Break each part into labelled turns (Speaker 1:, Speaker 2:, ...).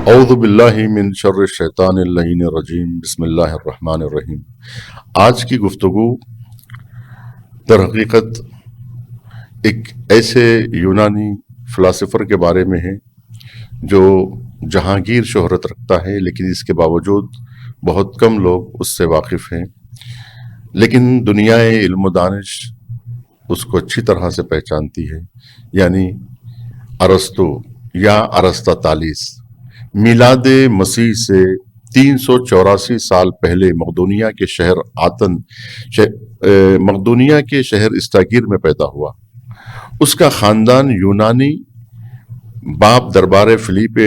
Speaker 1: اعوذ باللہ من شر الشیطان اللعین الرجیم، بسم اللہ الرحمن الرحیم۔ آج کی گفتگو در حقیقت ایک ایسے یونانی فلاسفر کے بارے میں ہے جو جہانگیر شہرت رکھتا ہے، لیکن اس کے باوجود بہت کم لوگ اس سے واقف ہیں، لیکن دنیا علم و دانش اس کو اچھی طرح سے پہچانتی ہے، یعنی ارسطو یا ارسطاطالیس۔ میلاد مسیح سے 384 سال پہلے مقدونیہ کے شہر استاگیر میں پیدا ہوا۔ اس کا خاندان یونانی باپ دربار فلیپ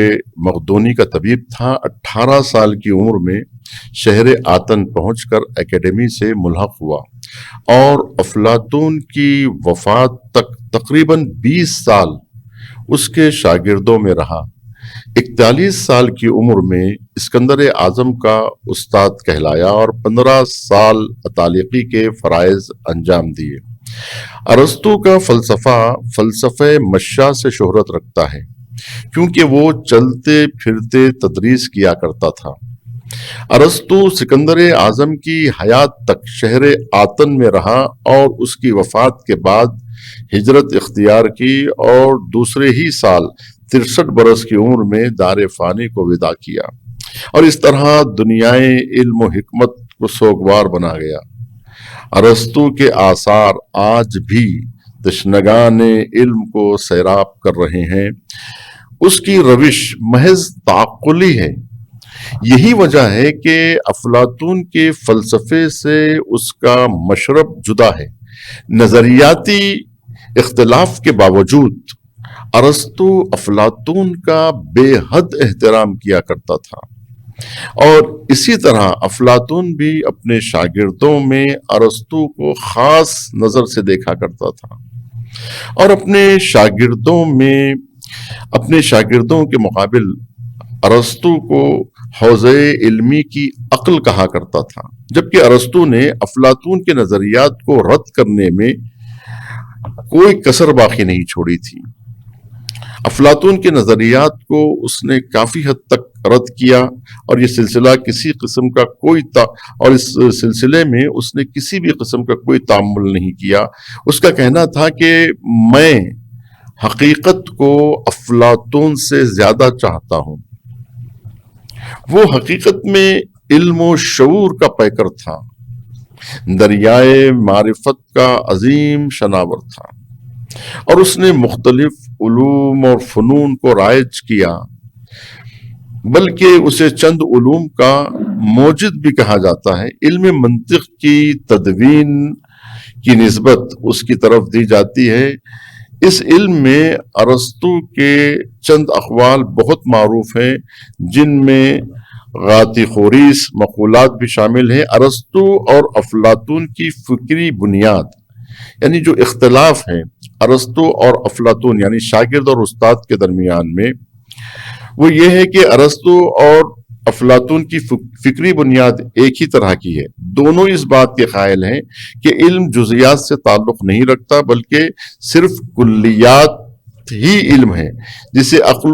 Speaker 1: مقدونی کا طبیب تھا۔ 18 سال کی عمر میں شہر آتن پہنچ کر اکیڈمی سے ملحق ہوا اور افلاطون کی وفات تک تقریباً 20 سال اس کے شاگردوں میں رہا۔ 41 سال کی عمر میں اسکندر اعظم کا استاد کہلایا اور 15 سال عطالقی کے فرائض انجام دیے۔ ارسطو کا فلسفہ مشاء سے شہرت رکھتا ہے، کیونکہ وہ چلتے پھرتے تدریس کیا کرتا تھا۔ ارسطو سکندر اعظم کی حیات تک شہر آتن میں رہا اور اس کی وفات کے بعد ہجرت اختیار کی اور دوسرے ہی سال 63 برس کی عمر میں دار فانی کو وداع کیا، اور اس طرح دنیائے علم و حکمت کو سوگوار بنا گیا۔ ارسطو کے آثار آج بھی تشنگان علم کو سیراب کر رہے ہیں۔ اس کی روش محض تعقلی ہے۔ یہی وجہ ہے کہ افلاطون کے فلسفے سے اس کا مشرب جدا ہے۔ نظریاتی اختلاف کے باوجود ارسطو افلاطون کا بے حد احترام کیا کرتا تھا، اور اسی طرح افلاطون بھی اپنے شاگردوں میں ارسطو کو خاص نظر سے دیکھا کرتا تھا اور اپنے شاگردوں کے مقابل ارسطو کو حوزہ علمی کی عقل کہا کرتا تھا، جبکہ ارسطو نے افلاطون کے نظریات کو رد کرنے میں کوئی کسر باقی نہیں چھوڑی تھی۔ افلاطون کے نظریات کو اس نے کافی حد تک رد کیا، اور یہ سلسلہ اس سلسلے میں اس نے کسی بھی قسم کا کوئی تعامل نہیں کیا۔ اس کا کہنا تھا کہ میں حقیقت کو افلاطون سے زیادہ چاہتا ہوں۔ وہ حقیقت میں علم و شعور کا پیکر تھا، دریائے معرفت کا عظیم شناور تھا، اور اس نے مختلف علوم اور فنون کو رائج کیا، بلکہ اسے چند علوم کا موجد بھی کہا جاتا ہے۔ علم منطق کی تدوین کی نسبت اس کی طرف دی جاتی ہے۔ اس علم میں ارسطو کے چند اقوال بہت معروف ہیں، جن میں غاتیخوریس مقولات بھی شامل ہیں۔ ارسطو اور افلاطون کی فکری بنیاد، یعنی جو اختلاف ہے ارسطو اور افلاطون یعنی شاگرد اور استاد کے درمیان میں، وہ یہ ہے کہ ارسطو اور افلاطون کی فکری بنیاد ایک ہی طرح کی ہے۔ دونوں اس بات کے قائل ہیں کہ علم جزیات سے تعلق نہیں رکھتا، بلکہ صرف کلیات ہی علم ہے جسے عقل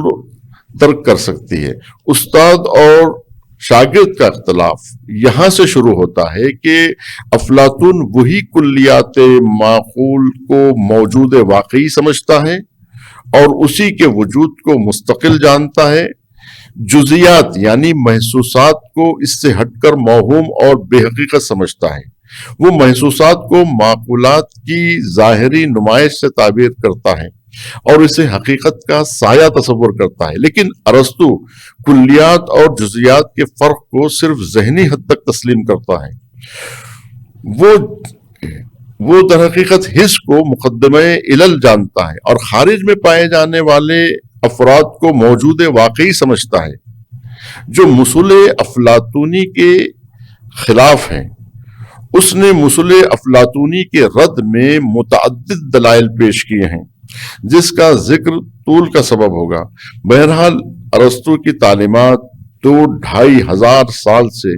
Speaker 1: درک کر سکتی ہے۔ استاد اور شاگرد کا اختلاف یہاں سے شروع ہوتا ہے کہ افلاطون وہی کلیات معقول کو موجود واقعی سمجھتا ہے اور اسی کے وجود کو مستقل جانتا ہے۔ جزیات یعنی محسوسات کو اس سے ہٹ کر موہوم اور بے حقیقت سمجھتا ہے۔ وہ محسوسات کو معقولات کی ظاہری نمائش سے تعبیر کرتا ہے اور اسے حقیقت کا سایہ تصور کرتا ہے، لیکن ارسطو کلیات اور جزیات کے فرق کو صرف ذہنی حد تک تسلیم کرتا ہے۔ وہ در حقیقت حس کو مقدمہ علل جانتا ہے اور خارج میں پائے جانے والے افراد کو موجود واقعی سمجھتا ہے، جو مصول افلاطونی کے خلاف ہیں۔ اس نے مصول افلاطونی کے رد میں متعدد دلائل پیش کیے ہیں، جس کا ذکر طول کا سبب ہوگا۔ بہرحال ارسطو کی تعلیمات 2-2.5 ہزار سال سے